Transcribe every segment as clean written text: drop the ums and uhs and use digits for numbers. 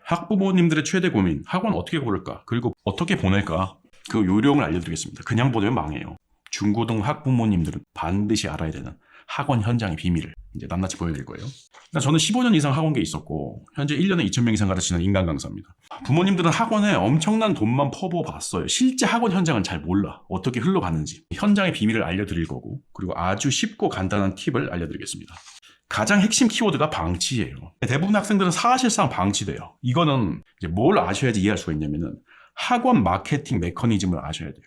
학부모님들의 최대 고민, 학원 어떻게 고를까? 그리고 어떻게 보낼까? 그 요령을 알려드리겠습니다. 그냥 보내면 망해요. 중고등 학부모님들은 반드시 알아야 되는 학원 현장의 비밀을 이제 낱낱이 보여드릴 거예요. 저는 15년 이상 학원계에 있었고 현재 1년에 2,000명 이상 가르치는 인간 강사입니다. 부모님들은 학원에 엄청난 돈만 퍼부어봤어요. 실제 학원 현장은 잘 몰라. 어떻게 흘러가는지. 현장의 비밀을 알려드릴 거고 그리고 아주 쉽고 간단한 팁을 알려드리겠습니다. 가장 핵심 키워드가 방치예요. 대부분 학생들은 사실상 방치돼요. 이거는 이제 뭘 아셔야지 이해할 수가 있냐면은 학원 마케팅 메커니즘을 아셔야 돼요.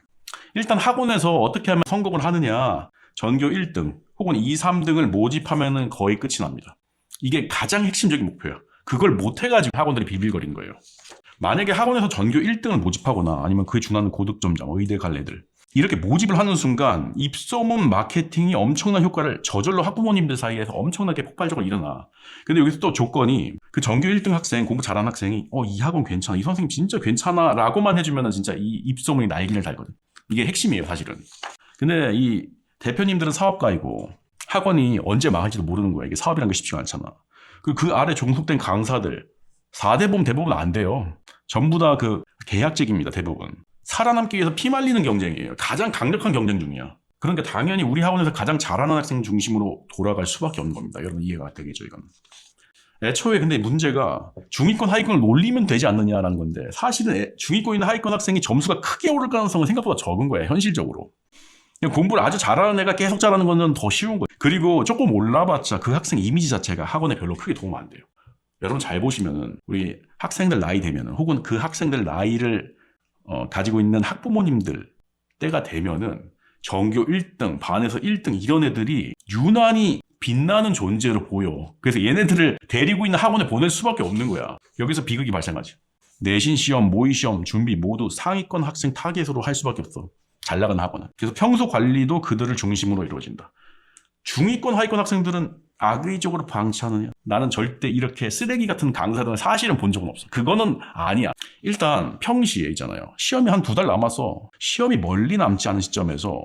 일단 학원에서 어떻게 하면 성공을 하느냐, 전교 1등 혹은 2, 3등을 모집하면 거의 끝이 납니다. 이게 가장 핵심적인 목표야. 그걸 못해가지고 학원들이 비빌거리는 거예요. 만약에 학원에서 전교 1등을 모집하거나 아니면 그에 준하는 고득점자, 의대 갈 애들 이렇게 모집을 하는 순간 입소문 마케팅이 엄청난 효과를 저절로 학부모님들 사이에서 엄청나게 폭발적으로 일어나. 근데 여기서 또 조건이 그 전교 1등 학생, 공부 잘하는 학생이 이 학원 괜찮아, 이 선생님 진짜 괜찮아 라고만 해주면 진짜 이 입소문이 날개를 달거든. 이게 핵심이에요 사실은. 근데 이 대표님들은 사업가이고 학원이 언제 망할지도 모르는 거야. 이게 사업이라는 게 쉽지가 않잖아. 그 아래 종속된 강사들 4대 보면 대부분 안 돼요. 전부 다 그 계약직입니다. 대부분. 살아남기 위해서 피 말리는 경쟁이에요. 가장 강력한 경쟁 중이야. 그러니까 당연히 우리 학원에서 가장 잘하는 학생 중심으로 돌아갈 수밖에 없는 겁니다. 여러분 이해가 되겠죠 이건. 애초에 근데 문제가 중위권 하위권을 놀리면 되지 않느냐라는 건데 사실은 중위권이나 하위권 학생이 점수가 크게 오를 가능성은 생각보다 적은 거예요. 현실적으로. 공부를 아주 잘하는 애가 계속 잘하는 거는 더 쉬운 거예요. 그리고 조금 올라봤자 그 학생 이미지 자체가 학원에 별로 크게 도움 안 돼요. 여러분 잘 보시면은 우리 학생들 나이 되면은 혹은 그 학생들 나이를 가지고 있는 학부모님들 때가 되면은 전교 1등, 반에서 1등 이런 애들이 유난히 빛나는 존재로 보여. 그래서 얘네들을 데리고 있는 학원에 보낼 수밖에 없는 거야. 여기서 비극이 발생하지. 내신 시험, 모의 시험 준비 모두 상위권 학생 타겟으로 할 수밖에 없어. 잘 나가는 학원은. 그래서 평소 관리도 그들을 중심으로 이루어진다. 중위권, 하위권 학생들은 악의적으로 방치하느냐? 나는 절대 이렇게 쓰레기 같은 강사들은 사실은 본 적은 없어. 그거는 아니야. 일단 평시에 있잖아요. 시험이 한 2달 남아서 시험이 멀리 남지 않은 시점에서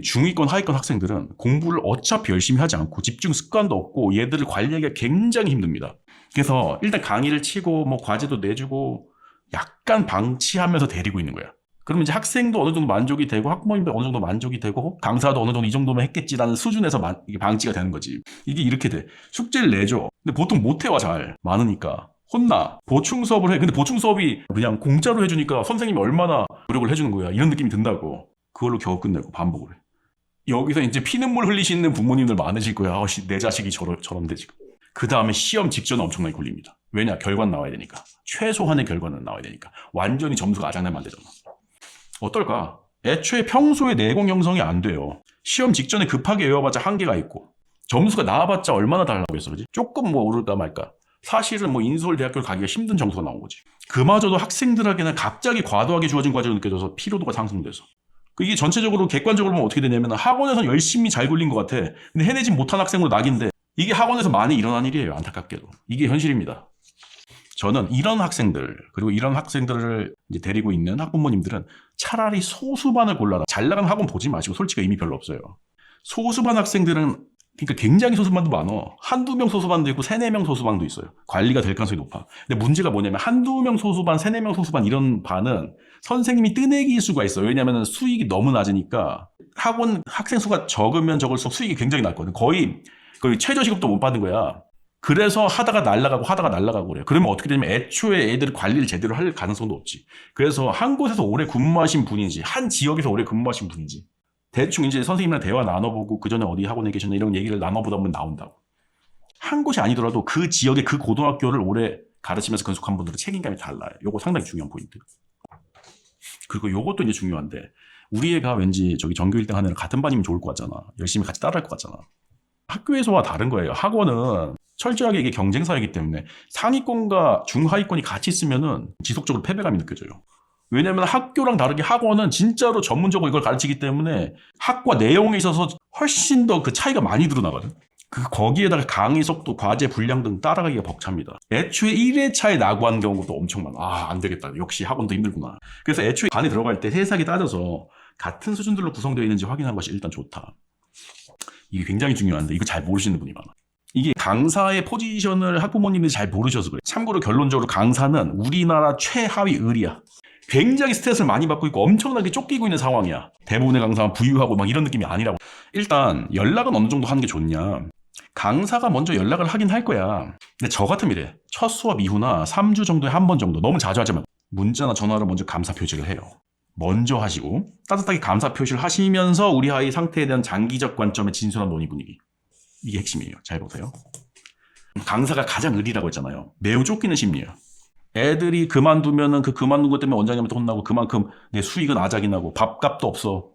중위권, 하위권 학생들은 공부를 어차피 열심히 하지 않고 집중 습관도 없고 얘들을 관리하기가 굉장히 힘듭니다. 그래서 일단 강의를 치고 뭐 과제도 내주고 약간 방치하면서 데리고 있는 거야. 그러면 이제 학생도 어느 정도 만족이 되고 학부모님도 어느 정도 만족이 되고 강사도 어느 정도 이 정도면 했겠지라는 수준에서 이게 방치가 되는 거지. 이게 이렇게 돼. 숙제를 내줘. 근데 보통 못 해와 잘. 많으니까. 혼나. 보충 수업을 해. 근데 보충 수업이 그냥 공짜로 해주니까 선생님이 얼마나 노력을 해주는 거야. 이런 느낌이 든다고. 그걸로 겨우 끝내고 반복을 해. 여기서 이제 피눈물 흘리시는 부모님들 많으실 거야. 내 자식이 저런데 지금. 그 다음에 시험 직전에 엄청나게 굴립니다. 왜냐? 결과는 나와야 되니까. 최소한의 결과는 나와야 되니까. 완전히 점수가 아작내면 안 되잖아. 어떨까? 애초에 평소에 내공 형성이 안 돼요. 시험 직전에 급하게 외워봤자 한계가 있고 점수가 나와봤자 얼마나 달라고 했어, 그지? 조금 뭐 오를까 말까. 사실은 뭐 인서울대학교를 가기가 힘든 점수가 나온 거지. 그마저도 학생들에게는 갑자기 과도하게 주어진 과제로 느껴져서 피로도가 상승돼서. 이게 전체적으로 객관적으로 보면 어떻게 되냐면 학원에서 열심히 잘 굴린 것 같아. 근데 해내지 못한 학생으로 낙인데 이게 학원에서 많이 일어난 일이에요. 안타깝게도. 이게 현실입니다. 저는 이런 학생들 그리고 이런 학생들을 이제 데리고 있는 학부모님들은 차라리 소수반을 골라라. 잘 나가는 학원 보지 마시고 솔직히 의미 별로 없어요. 소수반 학생들은 그러니까 굉장히 소수반도 많어. 한두 명 소수반도 있고 3, 4명 소수반도 있어요. 관리가 될 가능성이 높아. 근데 문제가 뭐냐면 한두 명 소수반, 3, 4명 소수반 이런 반은 선생님이 뜨내기일 수가 있어요. 왜냐하면 수익이 너무 낮으니까 학원 학생 수가 적으면 적을수록 수익이 굉장히 낮거든. 거의 최저시급도 못 받는 거야. 그래서 하다가 날아가고 그래요. 그러면 어떻게 되냐면 애초에 애들을 관리를 제대로 할 가능성도 없지. 그래서 한 곳에서 오래 근무하신 분인지 한 지역에서 오래 근무하신 분인지 대충 이제 선생님이랑 대화 나눠보고 그 전에 어디 학원에 계셨나 이런 얘기를 나눠보다 보면 나온다고. 한 곳이 아니더라도 그 지역의 그 고등학교를 오래 가르치면서 근속한 분들은 책임감이 달라요. 요거 상당히 중요한 포인트. 그리고 요것도 이제 중요한데 우리 애가 왠지 저기 전교 1등 하는 애랑 같은 반이면 좋을 것 같잖아. 열심히 같이 따라할 것 같잖아. 학교에서와 다른 거예요. 학원은 철저하게 이게 경쟁사이기 때문에 상위권과 중하위권이 같이 있으면은 지속적으로 패배감이 느껴져요. 왜냐면 학교랑 다르게 학원은 진짜로 전문적으로 이걸 가르치기 때문에 학과 내용에 있어서 훨씬 더 그 차이가 많이 드러나거든. 거기에다가 강의 속도, 과제 분량 등 따라가기가 벅찹니다. 애초에 1회차에 낙오한 경우도 엄청 많아. 안 되겠다. 역시 학원도 힘들구나. 그래서 애초에 반에 들어갈 때 세세하게 따져서 같은 수준들로 구성되어 있는지 확인하는 것이 일단 좋다. 이게 굉장히 중요한데 이거 잘 모르시는 분이 많아. 이게 강사의 포지션을 학부모님들이 잘 모르셔서 그래요. 참고로 결론적으로 강사는 우리나라 최하위 을이야. 굉장히 스트레스를 많이 받고 있고 엄청나게 쫓기고 있는 상황이야. 대부분의 강사는 부유하고 막 이런 느낌이 아니라고. 일단 연락은 어느 정도 하는 게 좋냐. 강사가 먼저 연락을 하긴 할 거야. 근데 저 같으면 이래. 첫 수업 이후나 3주 정도에 한 번 정도, 너무 자주 하지 말고 문자나 전화로 먼저 감사 표시를 해요. 먼저 하시고 따뜻하게 감사 표시를 하시면서 우리 아이 상태에 대한 장기적 관점의 진솔한 논의 분위기. 이게 핵심이에요. 잘 보세요. 강사가 가장 을이라고 했잖아요. 매우 쫓기는 심리예요. 애들이 그만두면은 그 그만둔 것 때문에 원장님한테 혼나고 그만큼 내 수익은 아작이 나고 밥값도 없어.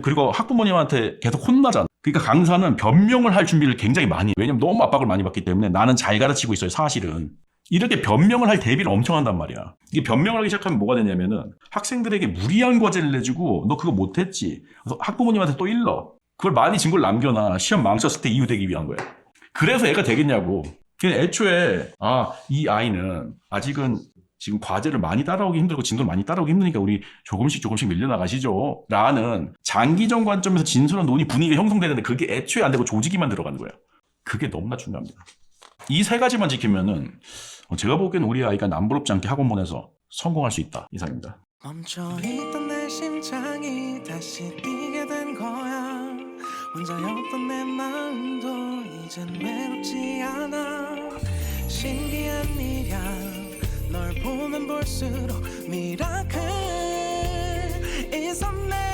그리고 학부모님한테 계속 혼나잖아. 그러니까 강사는 변명을 할 준비를 굉장히 많이 해요. 왜냐면 너무 압박을 많이 받기 때문에 나는 잘 가르치고 있어요. 사실은. 이렇게 변명을 할 대비를 엄청 한단 말이야. 이게 변명을 하기 시작하면 뭐가 되냐면은 학생들에게 무리한 과제를 내주고 너 그거 못했지. 그래서 학부모님한테 또 일러. 그걸 많이 증거를 남겨놔. 시험 망쳤을 때 이유되기 위한 거야. 그래서 애가 되겠냐고. 그냥 애초에 이 아이는 아직은 지금 과제를 많이 따라오기 힘들고 진도를 많이 따라오기 힘드니까 우리 조금씩 밀려나가시죠 라는 장기적 관점에서 진솔한 논의 분위기가 형성되는데 그게 애초에 안 되고 조직이만 들어가는 거예요. 그게 너무나 중요합니다. 이 세 가지만 지키면은 제가 보기에는 우리 아이가 남부럽지 않게 학원 보내서 성공할 수 있다. 이상입니다. 멈춰있던 내 심장이 다시 뛰게 된 거야. 혼자였던 내 마음도 이젠 외롭지 않아. 신기한 일이야. 널 보면 볼수록 미라클 있었네.